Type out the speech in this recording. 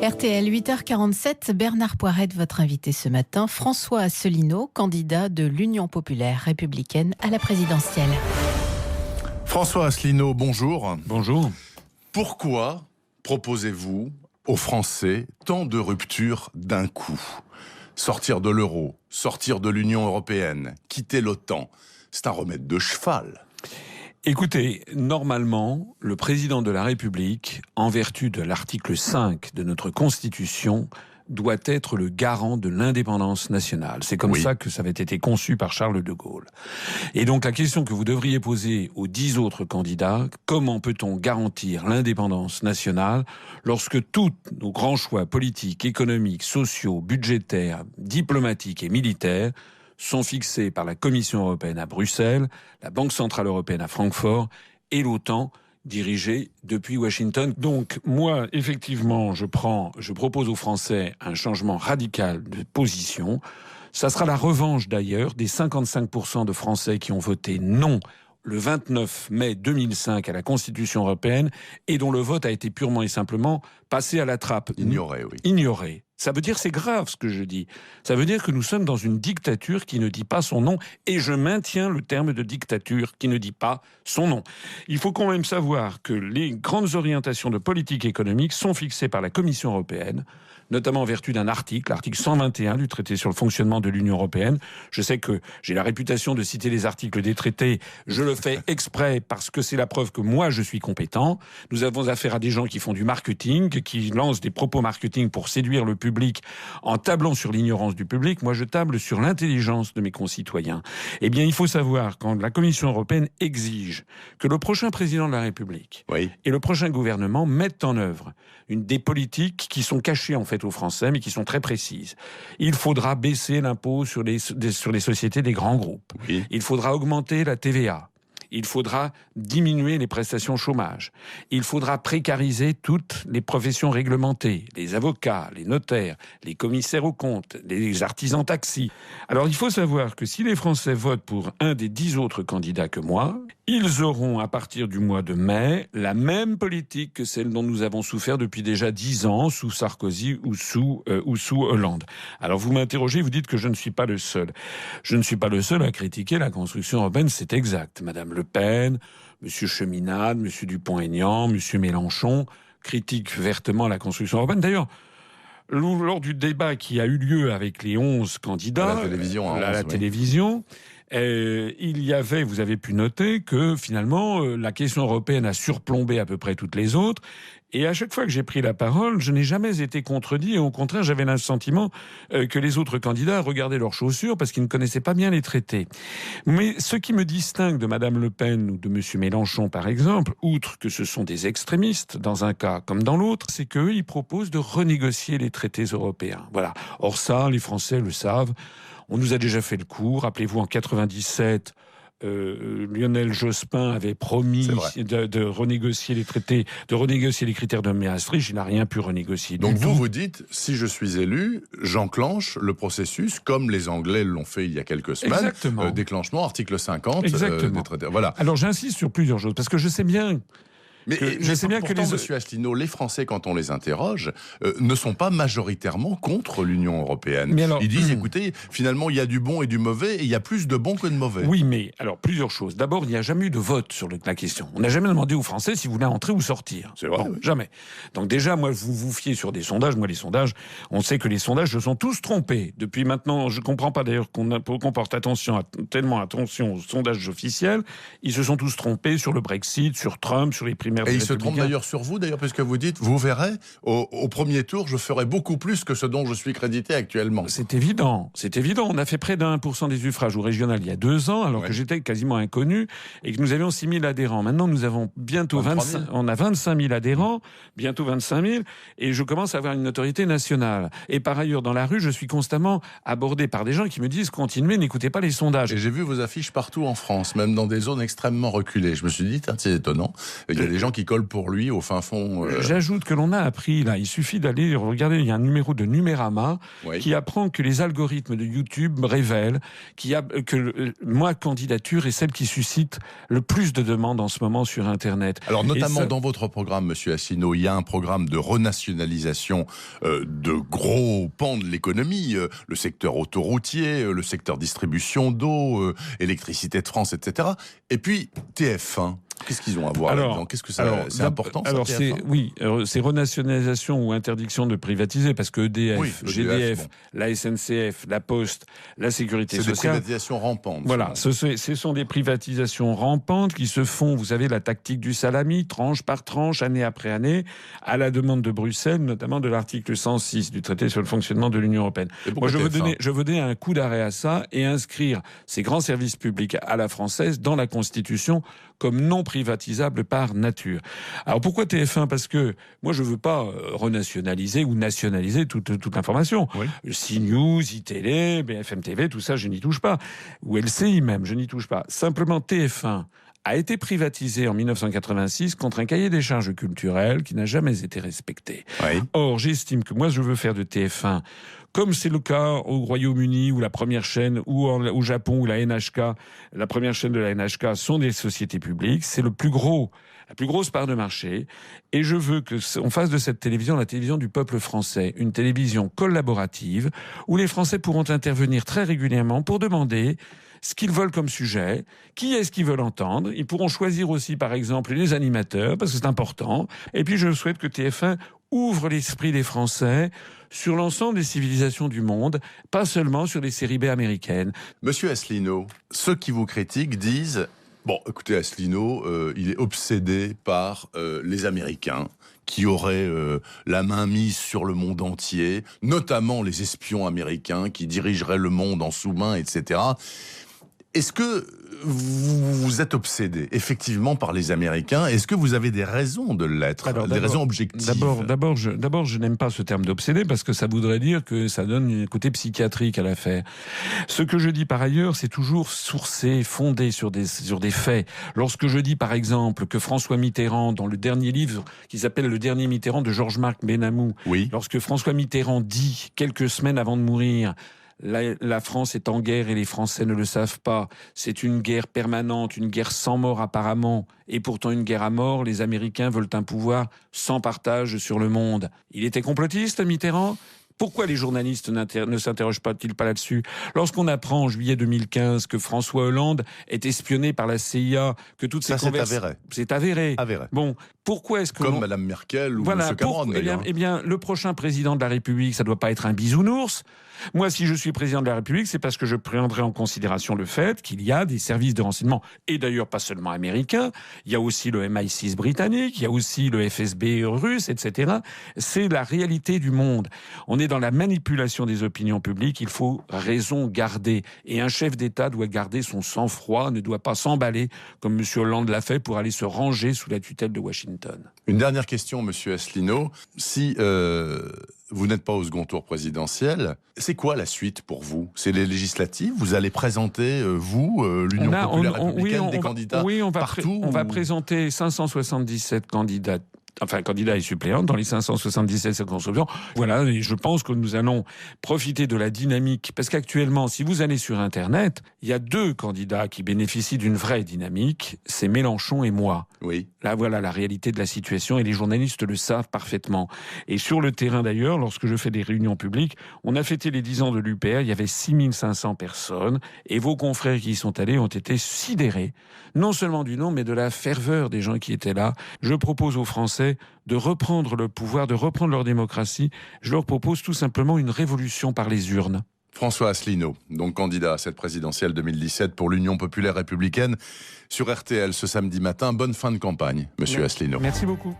RTL 8h47, Bernard Poirette, votre invité ce matin. François Asselineau, candidat de l'Union populaire républicaine à la présidentielle. François Asselineau, bonjour. Bonjour. Pourquoi proposez-vous aux Français tant de ruptures d'un coup ? Sortir de l'euro, sortir de l'Union européenne, quitter l'OTAN, c'est un remède de cheval. Écoutez, normalement, le président de la République, en vertu de l'article 5 de notre Constitution, doit être le garant de l'indépendance nationale. C'est comme ça que ça avait été conçu par Charles de Gaulle. Et donc la question que vous devriez poser aux 10 autres candidats, comment peut-on garantir l'indépendance nationale lorsque tous nos grands choix politiques, économiques, sociaux, budgétaires, diplomatiques et militaires sont fixés par la Commission européenne à Bruxelles, la Banque centrale européenne à Francfort et l'OTAN dirigée depuis Washington. Donc moi, effectivement, je propose aux Français un changement radical de position. Ça sera la revanche d'ailleurs des 55% de Français qui ont voté non le 29 mai 2005 à la Constitution européenne et dont le vote a été purement et simplement passé à la trappe. Ignoré, oui. Ignoré. Ça veut dire, c'est grave ce que je dis. Ça veut dire que nous sommes dans une dictature qui ne dit pas son nom, et je maintiens le terme de dictature qui ne dit pas son nom. Il faut quand même savoir que les grandes orientations de politique économique sont fixées par la Commission européenne, notamment en vertu d'un article, l'article 121 du traité sur le fonctionnement de l'Union européenne. Je sais que j'ai la réputation de citer les articles des traités, je le fais exprès parce que c'est la preuve que moi je suis compétent. Nous avons affaire à des gens qui font du marketing, qui lancent des propos marketing pour séduire le public en tablant sur l'ignorance du public. Moi je table sur l'intelligence de mes concitoyens. Eh bien il faut savoir, quand la Commission européenne exige que le prochain président de la République et le prochain gouvernement mettent en œuvre des politiques qui sont cachées en fait aux Français, mais qui sont très précises. Il faudra baisser l'impôt sur les sociétés des grands groupes. Oui. Il faudra augmenter la TVA. Il faudra diminuer les prestations chômage. Il faudra précariser toutes les professions réglementées, les avocats, les notaires, les commissaires aux comptes, les artisans taxis. Alors il faut savoir que si les Français votent pour un des 10 autres candidats que moi, ils auront à partir du mois de mai la même politique que celle dont nous avons souffert depuis déjà 10 ans sous Sarkozy ou sous Hollande. Alors vous m'interrogez, vous dites que je ne suis pas le seul. Je ne suis pas le seul à critiquer la construction européenne, c'est exact. Madame Le Pen, Monsieur Cheminade, Monsieur Dupont-Aignan, Monsieur Mélenchon critiquent vertement la construction européenne. D'ailleurs, lors du débat qui a eu lieu avec les 11 candidats à la télévision, il y avait, vous avez pu noter que finalement la question européenne a surplombé à peu près toutes les autres. Et à chaque fois que j'ai pris la parole, je n'ai jamais été contredit. Et au contraire, j'avais le sentiment que les autres candidats regardaient leurs chaussures parce qu'ils ne connaissaient pas bien les traités. Mais ce qui me distingue de Madame Le Pen ou de Monsieur Mélenchon, par exemple, outre que ce sont des extrémistes dans un cas comme dans l'autre, c'est qu'eux, ils proposent de renégocier les traités européens. Voilà. Or ça, les Français le savent. On nous a déjà fait le coup. Rappelez-vous, en 97... Lionel Jospin avait promis de renégocier les traités, de renégocier les critères de Maastricht. Il n'a rien pu renégocier. Donc vous dites, si je suis élu, j'enclenche le processus comme les Anglais l'ont fait il y a quelques semaines. Exactement. Déclenchement, article 50 des traités. Voilà. Alors j'insiste sur plusieurs choses, parce que je sais bien... Mais Monsieur Asselineau, les Français, quand on les interroge, ne sont pas majoritairement contre l'Union européenne. Ils disent, écoutez, finalement, il y a du bon et du mauvais, et il y a plus de bon que de mauvais. Oui, mais alors, plusieurs choses. D'abord, il n'y a jamais eu de vote sur la question. On n'a jamais demandé aux Français si vous voulez entrer ou sortir. C'est vrai. Bon, jamais. Donc déjà, moi, vous vous fiez sur des sondages. Moi, les sondages, on sait que les sondages se sont tous trompés. Depuis maintenant, je ne comprends pas d'ailleurs qu'on porte tellement attention aux sondages officiels. Ils se sont tous trompés sur le Brexit, sur Trump, sur les primaires. Et ils se trompent d'ailleurs sur vous, puisque vous dites, vous verrez, au premier tour, je ferai beaucoup plus que ce dont je suis crédité actuellement. C'est évident. On a fait près de 1% des suffrages au régional il y a 2 ans, alors que j'étais quasiment inconnu, et que nous avions 6 000 adhérents. Maintenant, nous avons bientôt 25 000 adhérents, bientôt 25 000, et je commence à avoir une notoriété nationale. Et par ailleurs, dans la rue, je suis constamment abordé par des gens qui me disent, continuez, n'écoutez pas les sondages. Et j'ai vu vos affiches partout en France, même dans des zones extrêmement reculées. Je me suis dit, c'est étonnant. Il y a des gens qui collent pour lui au fin fond. J'ajoute que l'on a appris, là, il suffit d'aller regarder, il y a un numéro de Numérama qui apprend que les algorithmes de YouTube révèlent que ma candidature est celle qui suscite le plus de demandes en ce moment sur Internet. Alors notamment dans votre programme, Monsieur Asselineau, il y a un programme de renationalisation de gros pans de l'économie, le secteur autoroutier, le secteur distribution d'eau, électricité de France, etc. Et puis TF1. Qu'est-ce qu'ils ont à voir là-dedans ? Qu'est-ce que ça, c'est important, ça, TF1 c'est renationalisation ou interdiction de privatiser, parce que EDF, GDF, la SNCF, la Poste, la Sécurité sociale... C'est des privatisations rampantes. Voilà, ce sont des privatisations rampantes qui se font, vous savez, la tactique du salami, tranche par tranche, année après année, à la demande de Bruxelles, notamment de l'article 106 du traité sur le fonctionnement de l'Union européenne. Moi, je veux donner un coup d'arrêt à ça et inscrire ces grands services publics à la française dans la Constitution comme non privatisable par nature. Alors pourquoi TF1 ? Parce que moi je veux pas renationaliser ou nationaliser toute l'information. CNews, iTélé, BFM TV, tout ça je n'y touche pas. Ou LCI même, je n'y touche pas. Simplement TF1 a été privatisé en 1986 contre un cahier des charges culturelles qui n'a jamais été respecté. Or, j'estime que moi je veux faire de TF1, comme c'est le cas au Royaume-Uni, où la première chaîne, ou au Japon, où la NHK, la première chaîne de la NHK sont des sociétés publiques, c'est la plus grosse part de marché, et je veux qu'on fasse de cette télévision la télévision du peuple français, une télévision collaborative, où les Français pourront intervenir très régulièrement pour demander ce qu'ils veulent comme sujet, qui est-ce qu'ils veulent entendre. Ils pourront choisir aussi, par exemple, les animateurs, parce que c'est important. Et puis, je souhaite que TF1 ouvre l'esprit des Français sur l'ensemble des civilisations du monde, pas seulement sur les séries B américaines. Monsieur Asselineau, ceux qui vous critiquent disent... Bon, écoutez, Asselineau, il est obsédé par les Américains qui auraient la main mise sur le monde entier, notamment les espions américains qui dirigeraient le monde en sous-main, etc. Est-ce que vous êtes obsédé, effectivement, par les Américains ? Est-ce que vous avez des raisons de l'être, des raisons objectives ? D'abord, je n'aime pas ce terme d'obsédé, parce que ça voudrait dire que ça donne un côté psychiatrique à l'affaire. Ce que je dis par ailleurs, c'est toujours sourcé, fondé sur des faits. Lorsque je dis, par exemple, que François Mitterrand, dans le dernier livre qui s'appelle Le dernier Mitterrand de Georges-Marc Benamou, lorsque François Mitterrand dit, quelques semaines avant de mourir, la France est en guerre et les Français ne le savent pas. C'est une guerre permanente, une guerre sans mort apparemment. Et pourtant une guerre à mort, les Américains veulent un pouvoir sans partage sur le monde. Il était complotiste, Mitterrand ? Pourquoi les journalistes ne s'interrogent-ils pas là-dessus ? Lorsqu'on apprend en juillet 2015 que François Hollande est espionné par la CIA, que toutes ces conversations... C'est avéré. Bon, pourquoi est-ce que... Comme Madame Merkel ou M. Cameron, d'ailleurs. Eh bien, le prochain président de la République, ça ne doit pas être un bisounours. Moi, si je suis président de la République, c'est parce que je prendrai en considération le fait qu'il y a des services de renseignement, et d'ailleurs pas seulement américains, il y a aussi le MI6 britannique, il y a aussi le FSB russe, etc. C'est la réalité du monde. On est dans la manipulation des opinions publiques, il faut raison garder. Et un chef d'État doit garder son sang-froid, ne doit pas s'emballer comme M. Hollande l'a fait pour aller se ranger sous la tutelle de Washington. Une dernière question, M. Asselineau. Si vous n'êtes pas au second tour présidentiel, c'est quoi la suite pour vous ? C'est les législatives ? Vous allez présenter, l'Union populaire républicaine, des candidats partout ? On va présenter 577 candidats et suppléantes dans les 577 circonscriptions. Voilà, et je pense que nous allons profiter de la dynamique, parce qu'actuellement, si vous allez sur Internet, il y a 2 candidats qui bénéficient d'une vraie dynamique, c'est Mélenchon et moi. Oui. Là, voilà la réalité de la situation, et les journalistes le savent parfaitement. Et sur le terrain d'ailleurs, lorsque je fais des réunions publiques, on a fêté les 10 ans de l'UPR, il y avait 6500 personnes, et vos confrères qui y sont allés ont été sidérés, non seulement du nom, mais de la ferveur des gens qui étaient là. Je propose aux Français de reprendre le pouvoir, de reprendre leur démocratie. Je leur propose tout simplement une révolution par les urnes. François Asselineau, donc candidat à cette présidentielle 2017 pour l'Union populaire républicaine sur RTL ce samedi matin. Bonne fin de campagne, Monsieur Asselineau. Merci beaucoup.